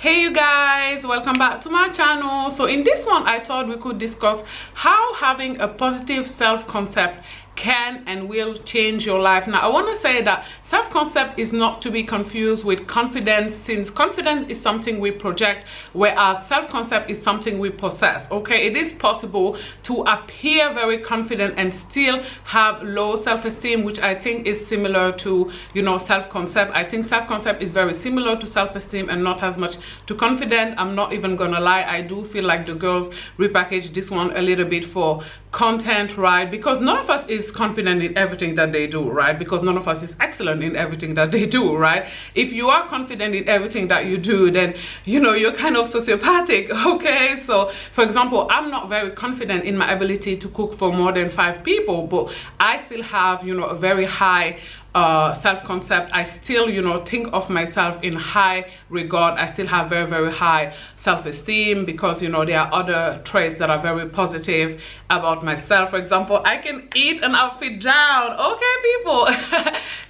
Hey you guys, welcome back to my channel. So in this one I thought we could discuss how having a positive self-concept can and will change your life. Now I want to say that self-concept is not to be confused with confidence, since confidence is something we project, whereas self-concept is something we possess. Okay, it is possible to appear very confident and still have low self-esteem, which I think is similar to, you know, self-concept. I think self-concept is very similar to self-esteem and not as much to confident. I'm not even gonna lie, I do feel like the girls repackaged this one a little bit for content, right? Because none of us is confident in everything that they do, right? Because none of us is excellent in everything that they do, right? If you are confident in everything that you do, then you know you're kind of sociopathic. Okay, so for example, I'm not very confident in my ability to cook for more than 5 people, but I still have, you know, a very high self-concept. I still, you know, think of myself in high regard. I still have very high self-esteem because, you know, there are other traits that are very positive about myself. For example, I can eat an outfit down. Okay people,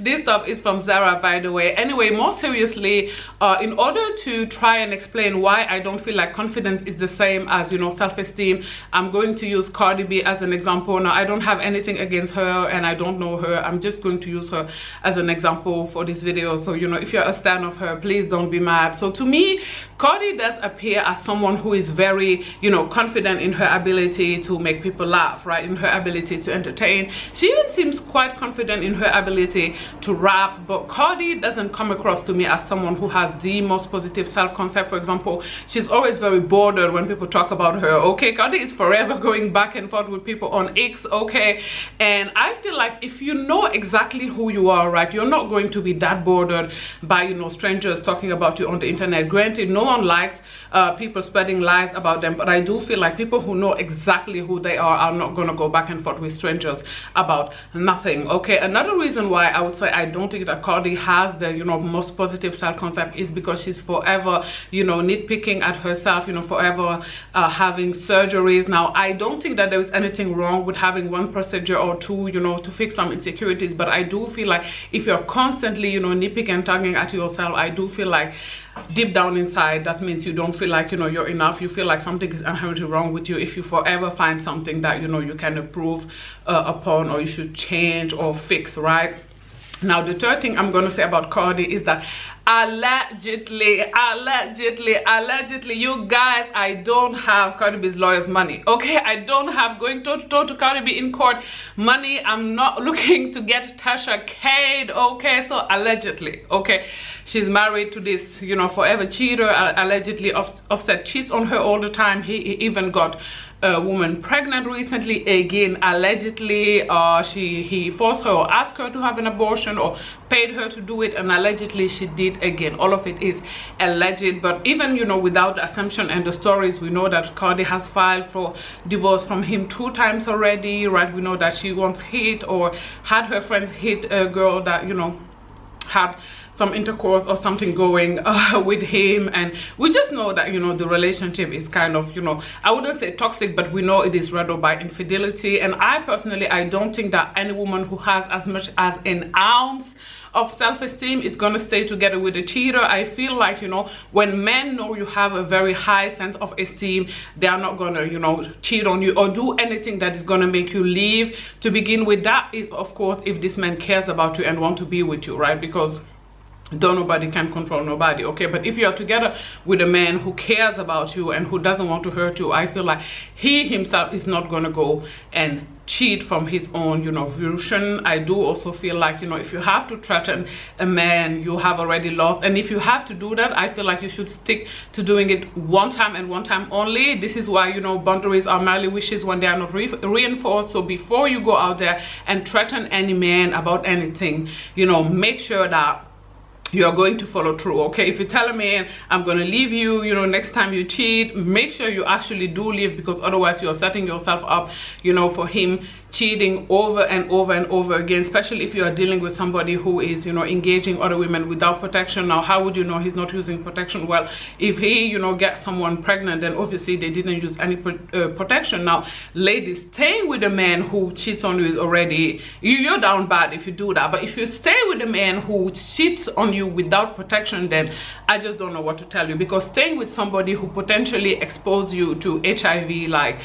this stuff is from Zara, by the way. Anyway, more seriously, in order to try and explain why I don't feel like confidence is the same as, you know, self-esteem, I'm going to use Cardi B as an example. Now I don't have anything against her and I don't know her. I'm just going to use her as an example for this video. So, you know, if you're a stan of her, please don't be mad. So to me, Cardi does appear as someone who is very, you know, confident in her ability to make people laugh, right? In her ability to entertain. She even seems quite confident in her ability to rap, but Cardi doesn't come across to me as someone who has the most positive self-concept. For example, she's always very bothered when people talk about her. Okay, Cardi is forever going back and forth with people on X. Okay, and I feel like if you know exactly who you are, right, you're not going to be that bothered by, you know, strangers talking about you on the internet. Granted, no one likes people spreading lies about them, but I do feel like people who know exactly who they are not gonna go back and forth with strangers about nothing. Okay, another reason why I would say I don't think that Cardi has the, you know, most positive self-concept is because she's forever, you know, nitpicking at herself, you know, forever having surgeries. Now I don't think that there is anything wrong with having one procedure or two, you know, to fix some insecurities, but I do feel like if you're constantly, you know, nitpicking and tugging at yourself, I do feel like deep down inside that means you don't feel like, you know, you're enough. You feel like something is inherently wrong with you if you forever find something that, you know, you can improve upon, or you should change or fix, right? Now the third thing I'm going to say about Cardi is that allegedly, you guys, I don't have Cardi B's lawyer's money. Okay, I don't have going to Cardi B in court money. I'm not looking to get Tasha Cade. Okay, so allegedly, okay, she's married to this, you know, forever cheater. Allegedly Offset cheats on her all the time. He even got a woman pregnant recently, again allegedly. He forced her or asked her to have an abortion or paid her to do it, and allegedly she did again. All of it is alleged, but even, you know, without the assumption and the stories, we know that Cardi has filed for divorce from him 2 times already, right? We know that she once hit or had her friends hit a girl that, you know, had some intercourse or something going with him, and we just know that, you know, the relationship is kind of, you know, I wouldn't say toxic, but we know it is rather by infidelity. And I personally, I don't think that any woman who has as much as an ounce of self-esteem is gonna stay together with a cheater. I feel like, you know, when men know you have a very high sense of esteem, they are not gonna, you know, cheat on you or do anything that is gonna make you leave. To begin with, that is of course if this man cares about you and want to be with you, right? Because nobody can control nobody. Okay, but if you're together with a man who cares about you and who doesn't want to hurt you, I feel like he himself is not gonna go and cheat from his own, you know, version. I do also feel like, you know, if you have to threaten a man, you have already lost. And if you have to do that, I feel like you should stick to doing it one time and one time only. This is why, you know, boundaries are merely wishes when they are not reinforced. So before you go out there and threaten any man about anything, you know, make sure that you are going to follow through. Okay, if you tell a man I'm gonna leave you, you know, next time you cheat, make sure you actually do leave, because otherwise you're setting yourself up, you know, for him cheating over and over and over again, especially if you are dealing with somebody who is, you know, engaging other women without protection. Now, how would you know he's not using protection? Well, if he, you know, gets someone pregnant, then obviously they didn't use any protection. Now, ladies, staying with a man who cheats on you is already, you're down bad if you do that. But if you stay with a man who cheats on you without protection, then I just don't know what to tell you, because staying with somebody who potentially exposes you to HIV, like,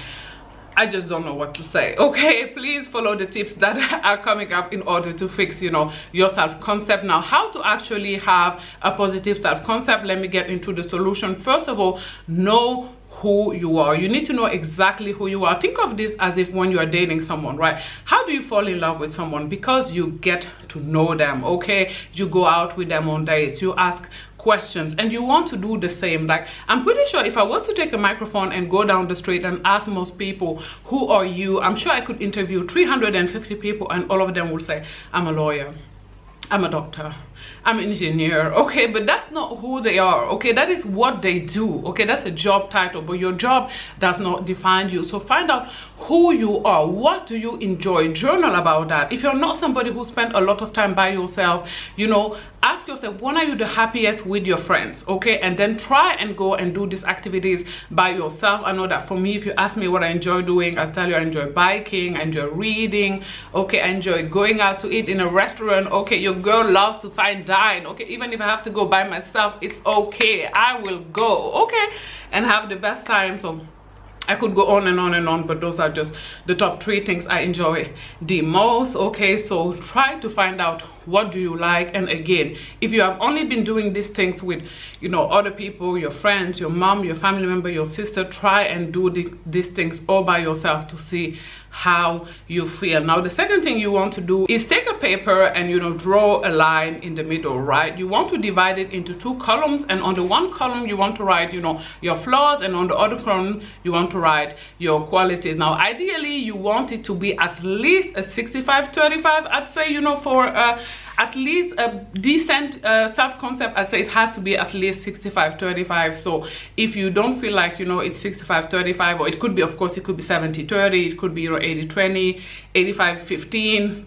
I just don't know what to say. Okay, please follow the tips that are coming up in order to fix, you know, your self-concept. Now, how to actually have a positive self-concept. Let me get into the solution. First of all, know who you are. You need to know exactly who you are. Think of this as if when you are dating someone, right? How do you fall in love with someone? Because you get to know them, okay? You go out with them on dates, you ask questions, and you want to do the same. Like, I'm pretty sure if I was to take a microphone and go down the street and ask most people, who are you? I'm sure I could interview 350 people and all of them will say, I'm a lawyer, I'm a doctor, I'm an engineer. Okay, but that's not who they are. Okay, that is what they do. Okay, that's a job title, but your job does not define you. So find out who you are. What do you enjoy? Journal about that. If you're not somebody who spent a lot of time by yourself, you know, ask yourself, when are you the happiest with your friends? Okay, and then try and go and do these activities by yourself. I know that for me, if you ask me what I enjoy doing, I tell you I enjoy biking, I enjoy reading. Okay, I enjoy going out to eat in a restaurant. Okay, your girl loves to fine dine. Okay, even if I have to go by myself, it's okay, I will go, okay, and have the best time. So I could go on and on and on, but those are just the top 3 things I enjoy the most. Okay, so try to find out what do you like. And again, if you have only been doing these things with, you know, other people, your friends, your mom, your family member, your sister, try and do these things all by yourself to see how you feel. Now, the second thing you want to do is take a paper and, you know, draw a line in the middle, right? You want to divide it into 2 columns, and on the one column you want to write, you know, your flaws, and on the other column you want to write your qualities. Now, ideally you want it to be at least a 65-35, I'd say, you know, for at least a decent self-concept, I'd say it has to be at least 65-35. So if you don't feel like, you know, it's 65-35, or it could be, of course, it could be 70-30, it could be, you know, 80-20, 85-15.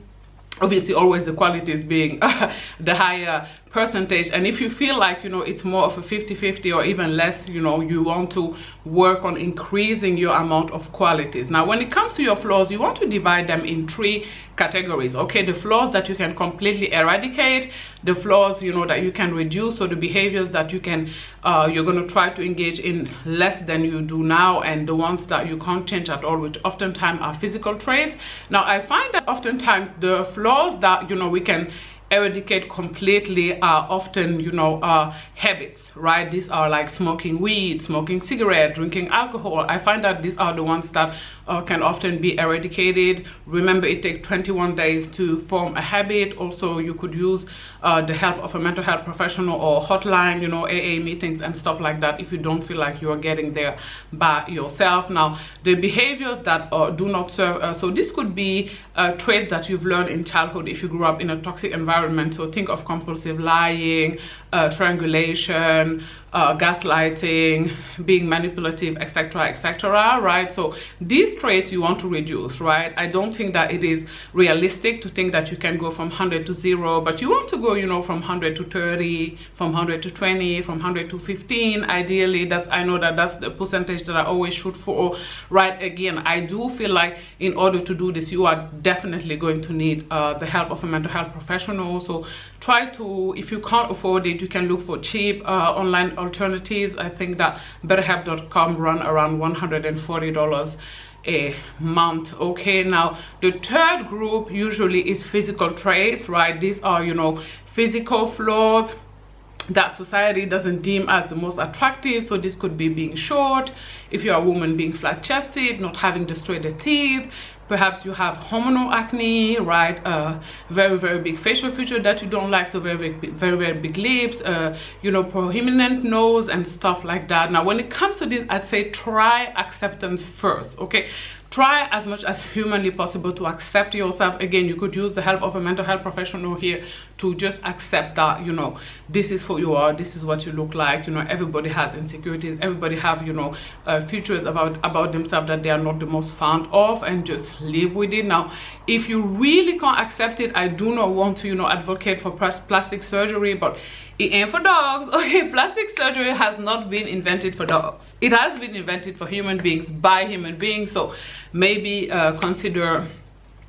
Obviously, always the qualities being the higher percentage. And if you feel like, you know, it's more of a 50-50 or even less, you know, you want to work on increasing your amount of qualities. Now, when it comes to your flaws, you want to divide them in 3 categories. Okay, the flaws that you can completely eradicate, the flaws, you know, that you can reduce, so the behaviors that you can you're going to try to engage in less than you do now, and the ones that you can't change at all, which oftentimes are physical traits. Now, I find that oftentimes the flaws that, you know, we can eradicate completely are often, you know, habits, right? These are like smoking weed, smoking cigarette, drinking alcohol. I find that these are the ones that can often be eradicated. Remember, it takes 21 days to form a habit. Also, you could use the help of a mental health professional or hotline, you know, AA meetings and stuff like that, if you don't feel like you are getting there by yourself. Now, the behaviors that do not serve, so this could be a trait that you've learned in childhood if you grew up in a toxic environment. So think of compulsive lying, triangulation, gaslighting, being manipulative, etc., etc., right? So these traits you want to reduce, right? I don't think that it is realistic to think that you can go from 100 to 0, but you want to go, you know, from 100 to 30, from 100 to 20, from 100 to 15. Ideally, that's, I know that that's the percentage that I always shoot for, right? Again, I do feel like in order to do this, you are definitely going to need the help of a mental health professional. So try to, if you can't afford it, you can look for cheap online alternatives. I think that BetterHelp.com run around $140 a month. Okay, now the third group usually is physical traits, right? These are, you know, physical flaws that society doesn't deem as the most attractive. So this could be being short, if you're a woman, being flat-chested, not having the straighter teeth. Perhaps you have hormonal acne, right? Very, very big facial feature that you don't like, so very big lips, you know, prominent nose and stuff like that. Now, when it comes to this, I'd say try acceptance first, okay? Try as much as humanly possible to accept yourself. Again, you could use the help of a mental health professional here to just accept that, you know, this is who you are, this is what you look like. You know, everybody has insecurities, everybody have, you know, features about themselves that they are not the most fond of, and just live with it. Now if you really can't accept it, I do not want to, you know, advocate for plastic surgery, but it ain't for dogs. Okay, plastic surgery has not been invented for dogs. It has been invented for human beings by human beings. So maybe consider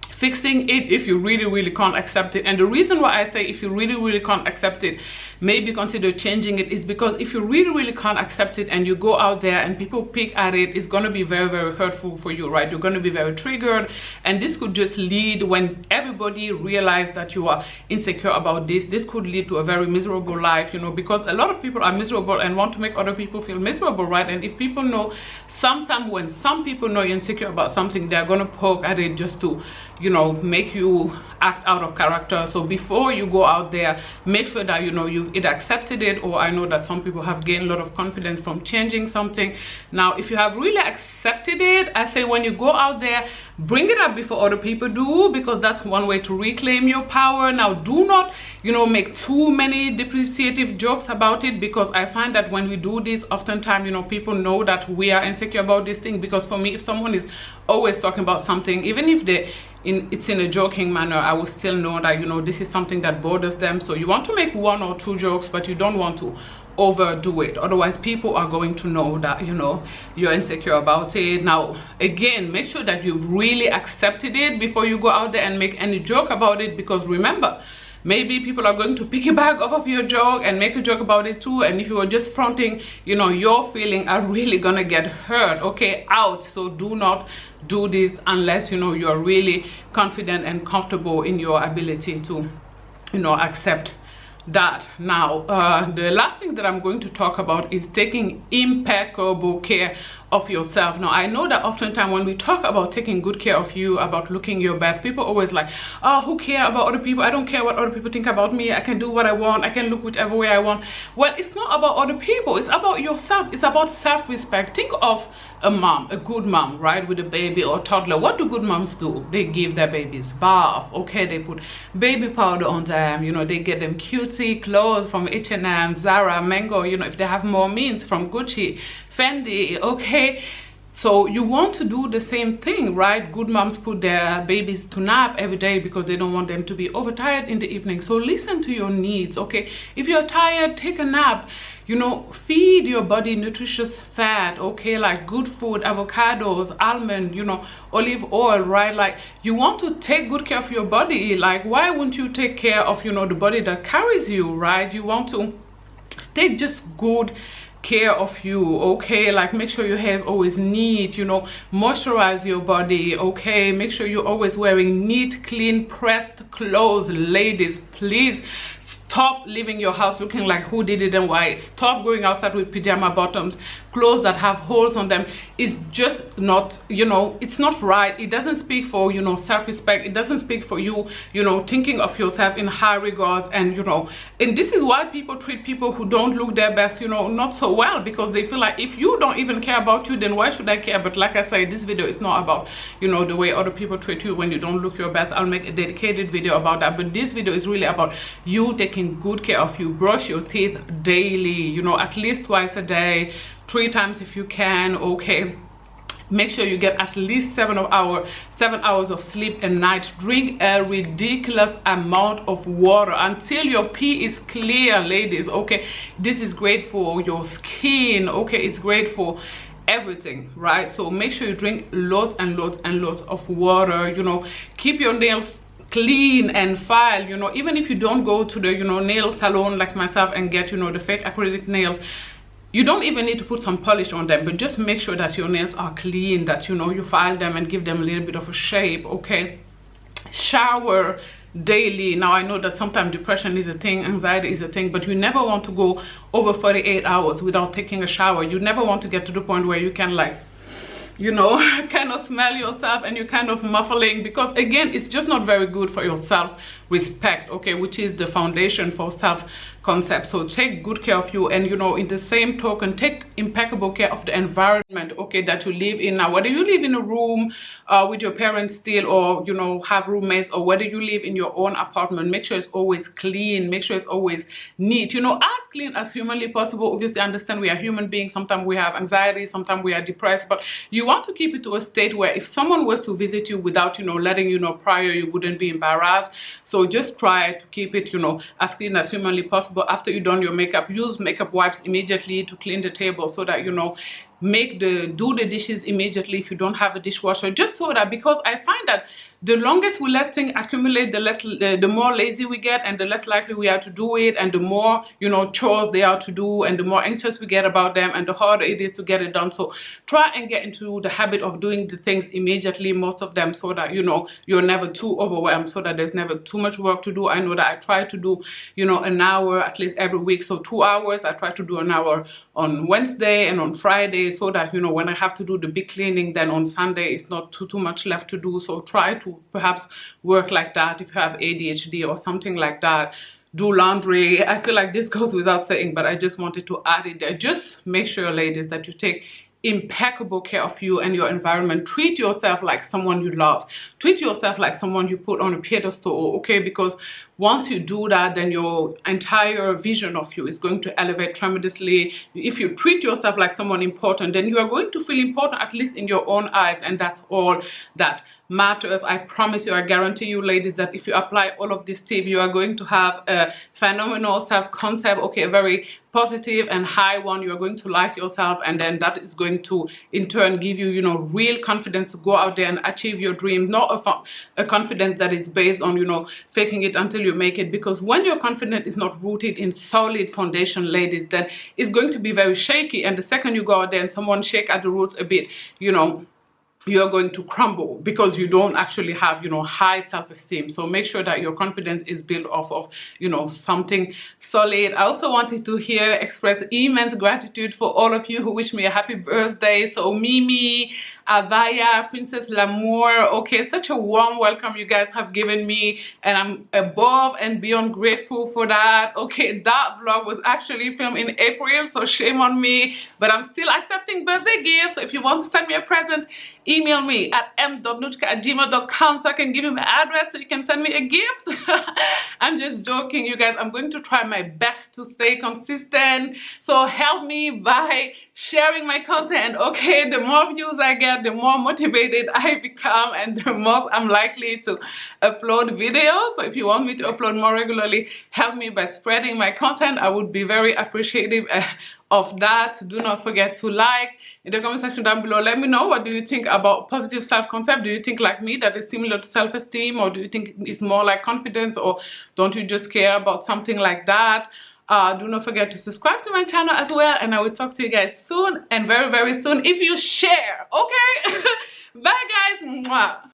fixing it if you really can't accept it. And the reason why I say if you really can't accept it, maybe consider changing it, is because if you really can't accept it and you go out there and people pick at it, it's going to be very hurtful for you, right? You're going to be very triggered, and this could just lead, when everybody realizes that you are insecure about this could lead to a very miserable life, you know, because a lot of people are miserable and want to make other people feel miserable, right? And if people know, sometimes when some people know you're insecure about something, they're going to poke at it just to, you know, make you act out of character. So before you go out there, make sure that, you know, you've either accepted it, or I know that some people have gained a lot of confidence from changing something. Now if you have really accepted it, I say when you go out there, bring it up before other people do, because that's one way to reclaim your power. Now do not, you know, make too many depreciative jokes about it, because I find that when we do this, oftentimes, you know, people know that we are insecure about this thing. Because for me, if someone is always talking about something, even if it's in a joking manner, I will still know that, you know, this is something that bothers them. So you want to make 1 or 2 jokes, but you don't want to overdo it, otherwise people are going to know that, you know, you're insecure about it. Now again, make sure that you've really accepted it before you go out there and make any joke about it, because remember, maybe people are going to piggyback off of your joke and make a joke about it too, and if you are just fronting, you know, your feelings are really gonna get hurt, okay, out. So do not do this unless, you know, you're really confident and comfortable in your ability to, you know, accept that. Now the last thing that I'm going to talk about is taking impeccable care of yourself. Now I know that oftentimes when we talk about taking good care of you, about looking your best, people always like, oh, who care about other people? I don't care what other people think about me. I can do what I want. I can look whichever way I want. Well, it's not about other people, it's about yourself. It's about self-respect. Think of a mom, a good mom, right, with a baby or toddler. What do good moms do? They give their babies bath, okay, they put baby powder on them, you know, they get them cutesy clothes from H&M, Zara, Mango, you know, if they have more means, from Gucci, Fendi, okay. So you want to do the same thing, right? Good moms put their babies to nap every day because they don't want them to be overtired in the evening. So listen to your needs, okay? If you're tired, take a nap. You know, feed your body nutritious fat, okay, like good food, avocados, almond, you know, olive oil, right? Like, you want to take good care of your body. Like, why wouldn't you take care of, you know, the body that carries you, right? You want to take just good care of you, okay? Like, make sure your hair is always neat, you know, moisturize your body, okay? Make sure you're always wearing neat, clean, pressed clothes. Ladies, please stop leaving your house looking like who did it and why. Stop going outside with pajama bottoms, clothes that have holes on them. It's just not, you know, it's not right. It doesn't speak for, you know, self-respect. It doesn't speak for you, you know, thinking of yourself in high regards. And, you know, and this is why people treat people who don't look their best, you know, not so well, because they feel like if you don't even care about you, then why should I care? But like I said, this video is not about, you know, the way other people treat you when you don't look your best. I'll make a dedicated video about that, but this video is really about you taking good care of you. Brush your teeth daily, you know, at least twice a day, 3 times if you can, okay? Make sure you get at least 7 hours of sleep a night. Drink a ridiculous amount of water until your pee is clear, ladies, okay? This is great for your skin, okay? It's great for everything, right? So make sure you drink lots and lots and lots of water, you know. Keep your nails clean and filed, you know, even if you don't go to the, you know, nail salon like myself and get, you know, the fake acrylic nails. You don't even need to put some polish on them, but just make sure that your nails are clean, that, you know, you file them and give them a little bit of a shape, okay? Shower daily. Now I know that sometimes depression is a thing, anxiety is a thing, but you never want to go over 48 hours without taking a shower. You never want to get to the point where you can, like, you know, kind of smell yourself and you're kind of muffling, because again, it's just not very good for your self-respect, okay, which is the foundation for concept. So take good care of you, and you know, in the same token, take impeccable care of the environment, okay, that you live in. Now, whether you live in a room with your parents still, or you know, have roommates, or whether you live in your own apartment, make sure it's always clean, make sure it's always neat, you know, as clean as humanly possible. Obviously, understand we are human beings, sometimes we have anxiety, sometimes we are depressed, but you want to keep it to a state where if someone was to visit you without, you know, letting you know prior, you wouldn't be embarrassed. So just try to keep it, you know, as clean as humanly possible. After you've done your makeup, use makeup wipes immediately to clean the table, so that, you know, do the dishes immediately if you don't have a dishwasher, just so that, because I find that the longest we let things accumulate, the more lazy we get, and the less likely we are to do it, and the more, you know, chores they are to do, and the more anxious we get about them, and the harder it is to get it done. So try and get into the habit of doing the things immediately, most of them, so that, you know, you're never too overwhelmed, so that there's never too much work to do. I know that I try to do, you know, an hour at least every week, so 2 hours. I try to do an hour on Wednesday and on Friday, so that, you know, when I have to do the big cleaning, then on Sunday it's not too much left to do. So try to perhaps work like that if you have ADHD or something like that. Do laundry. I feel like this goes without saying, but I just wanted to add it there. Just make sure, ladies, that you take impeccable care of you and your environment. Treat yourself like someone you love. Treat yourself like someone you put on a pedestal, okay? Because once you do that, then your entire vision of you is going to elevate tremendously. If you treat yourself like someone important, then you are going to feel important, at least in your own eyes, and that's all that matters. I promise you, I guarantee you, ladies, that if you apply all of these tips, you are going to have a phenomenal self-concept, okay, a very positive and high one. You are going to like yourself, and then that is going to in turn give you, you know, real confidence to go out there and achieve your dream. Not a confidence that is based on, you know, faking it until you make it. Because when your confidence is not rooted in solid foundation, ladies, then it's going to be very shaky, and the second you go out there and someone shake at the roots a bit, you know, you're going to crumble, because you don't actually have, you know, high self-esteem. So make sure that your confidence is built off of, you know, something solid. I also wanted to express immense gratitude for all of you who wish me a happy birthday. So Mimi, Avaya, Princess Lamour, okay, such a warm welcome you guys have given me, and I'm above and beyond grateful for that. Okay, that vlog was actually filmed in April, so shame on me, but I'm still accepting birthday gifts. So if you want to send me a present, email me at m.nuchka@gmail.com so I can give you my address so you can send me a gift. I'm just joking, you guys. I'm going to try my best to stay consistent, so help me by sharing my content, okay? The more views I get, the more motivated I become, and the most I'm likely to upload videos. So if you want me to upload more regularly, help me by spreading my content. I would be very appreciative of that. Do not forget to like in the comment section down below. Let me know, what do you think about positive self-concept? Do you think like me that is similar to self-esteem, or do you think it's more like confidence, or don't you just care about something like that? Do not forget to subscribe to my channel as well, and I will talk to you guys soon, and very, very soon, if you share, okay? Bye guys. Mwah.